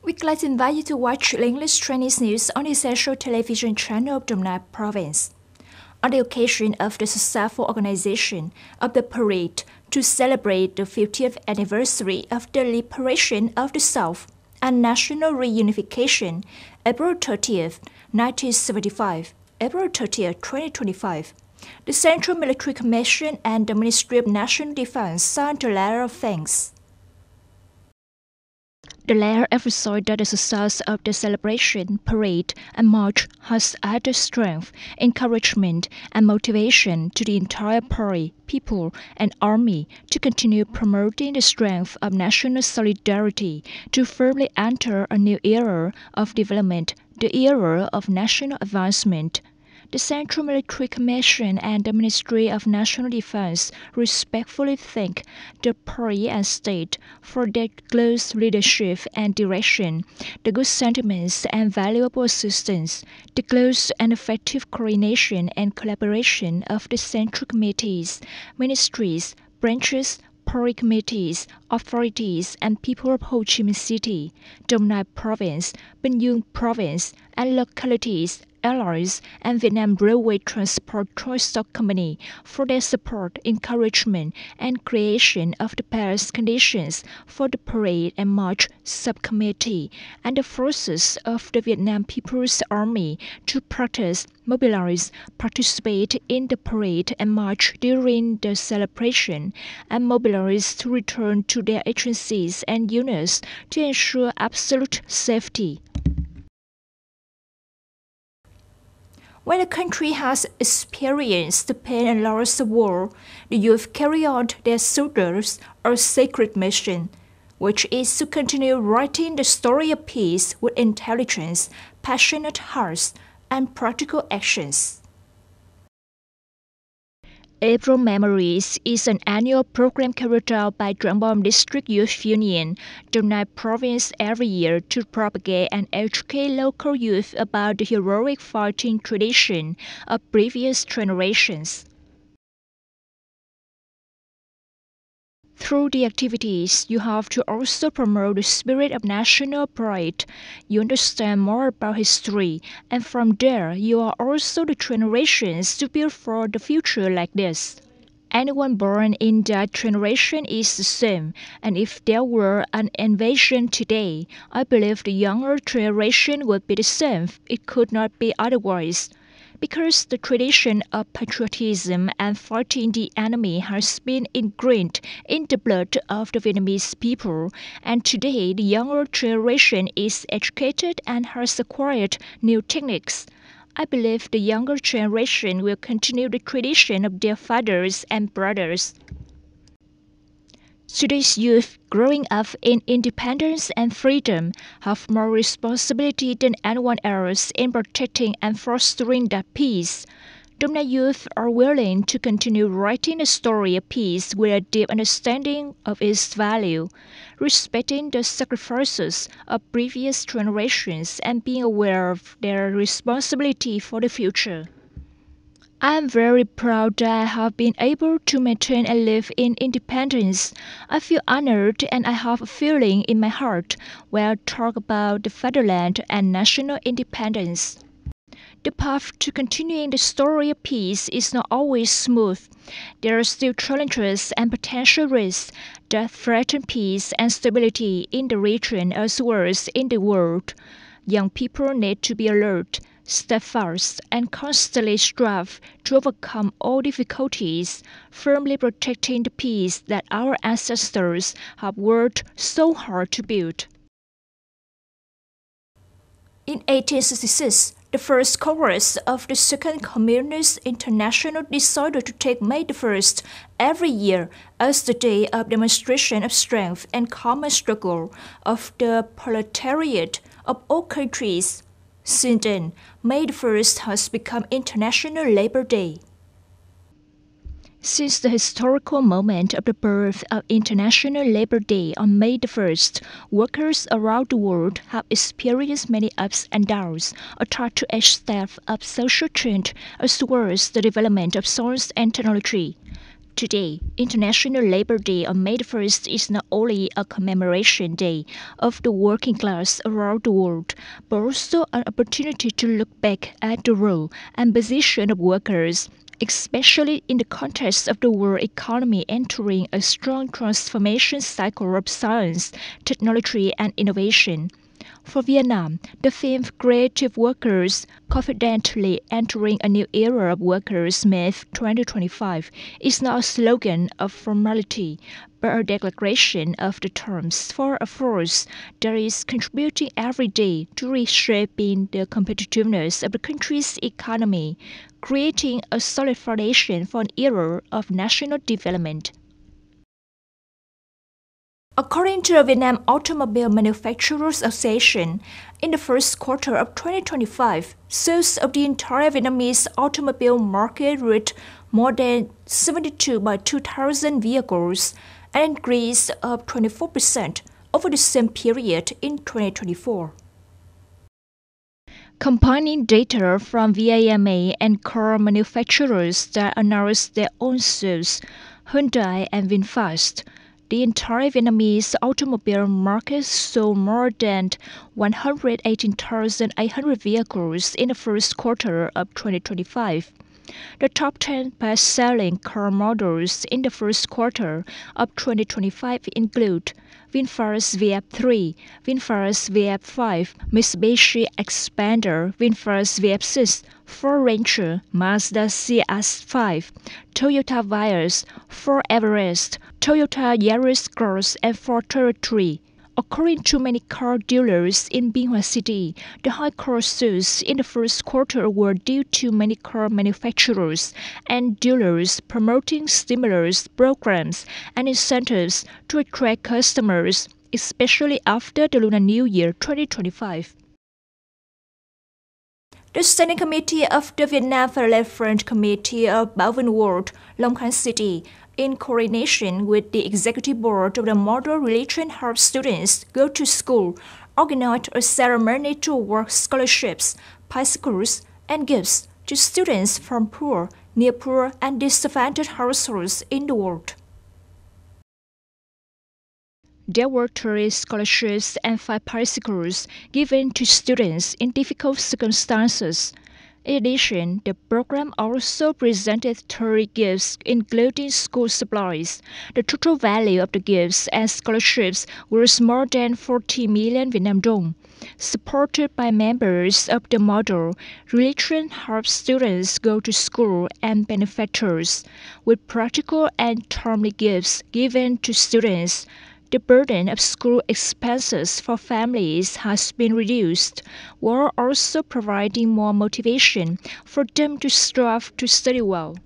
We'd like to invite you to watch English Chinese news on the essential television channel of Đồng Province. On the occasion of the successful organization of the parade to celebrate the 50th anniversary of the liberation of the South and national reunification, April 30th, 1975, April 30th, 2025, the Central Military Commission and the Ministry of National Defense signed a letter of thanks. The letter emphasized that the success of the celebration, parade, and march has added strength, encouragement, and motivation to the entire party, people, and army to continue promoting the strength of national solidarity to firmly enter a new era of development, the era of national advancement. The Central Military Commission and the Ministry of National Defense respectfully thank the party and state for their close leadership and direction, the good sentiments and valuable assistance, the close and effective coordination and collaboration of the central committees, ministries, branches, party committees, authorities, and people of Ho Chi Minh City, Đồng Nai Province, Bình Dương Province, and localities, airlines, and Vietnam Railway Transport Toy Stock Company for their support, encouragement, and creation of the best conditions for the parade and march subcommittee, and the forces of the Vietnam People's Army to practice, mobilize, participate in the parade and march during the celebration, and mobilize to return to their agencies and units to ensure absolute safety. When a country has experienced the pain and loss of war, the youth carry out their soldiers or sacred mission, which is to continue writing the story of peace with intelligence, passionate hearts, and practical actions. April Memories is an annual program carried out by Trang Bom District Youth Union, Đồng Nai Province every year to propagate and educate local youth about the heroic fighting tradition of previous generations. Through the activities, you have to also promote the spirit of national pride. You understand more about history, and from there, you are also the generations to build for the future like this. Anyone born in that generation is the same, and if there were an invasion today, I believe the younger generation would be the same. It could not be otherwise. Because the tradition of patriotism and fighting the enemy has been ingrained in the blood of the Vietnamese people, and today the younger generation is educated and has acquired new techniques. I believe the younger generation will continue the tradition of their fathers and brothers. Today's youth growing up in independence and freedom have more responsibility than anyone else in protecting and fostering that peace. Đồng Nai youth are willing to continue writing the story of peace with a deep understanding of its value, respecting the sacrifices of previous generations and being aware of their responsibility for the future. I am very proud that I have been able to maintain and live in independence. I feel honored and I have a feeling in my heart when I talk about the fatherland and national independence. The path to continuing the story of peace is not always smooth. There are still challenges and potential risks that threaten peace and stability in the region as well as in the world. Young people need to be alert, steadfast, and constantly strive to overcome all difficulties, firmly protecting the peace that our ancestors have worked so hard to build. In 1866, the first Congress of the Second Communist International decided to take May the 1st every year as the day of demonstration of strength and common struggle of the proletariat of all countries. Since then, May the 1st has become International Labor Day. Since the historical moment of the birth of International Labor Day on May the 1st, workers around the world have experienced many ups and downs, attached to each step of social change as well as the development of science and technology. Today, International Labor Day on May 1st is not only a commemoration day of the working class around the world, but also an opportunity to look back at the role and position of workers, especially in the context of the world economy entering a strong transformation cycle of science, technology, and innovation. For Vietnam, the theme Creative Workers, confidently entering a new era of workers' myth 2025 is not a slogan of formality, but a declaration of the terms for a force that is contributing every day to reshaping the competitiveness of the country's economy, creating a solid foundation for an era of national development. According to the Vietnam Automobile Manufacturers Association, in the first quarter of 2025, sales of the entire Vietnamese automobile market reached more than 72,200 vehicles, an increase of 24% over the same period in 2024. Combining data from VAMA and car manufacturers that announced their own sales, Hyundai and VinFast, the entire Vietnamese automobile market sold more than 118,800 vehicles in the first quarter of 2025. The top 10 best-selling car models in the first quarter of 2025 include VinFast VF3, VinFast VF5, Mitsubishi Xpander, VinFast VF6, Ford Ranger, Mazda CS5, Toyota Vios, Ford Everest, Toyota Yaris Cross, and Ford Territory. According to many car dealers in Binh Hoa City, the high car sales in the first quarter were due to many car manufacturers and dealers promoting stimulus programs and incentives to attract customers, especially after the Lunar New Year 2025. The Standing Committee of the Vietnam Federal Front Committee of Bảo Vinh World, Long An City, in coordination with the Executive Board of the Model Religion Help Students Go to School, organized a ceremony to award scholarships, bicycles, and gifts to students from poor, near poor, and disadvantaged households in the world. There were 30 scholarships and 5 bicycles given to students in difficult circumstances. In addition, the program also presented 30 gifts, including school supplies. The total value of the gifts and scholarships was more than 40 million Vietnam dong. Supported by members of the model, religion helps students go to school and benefactors, with practical and timely gifts given to students. The burden of school expenses for families has been reduced, while also providing more motivation for them to strive to study well.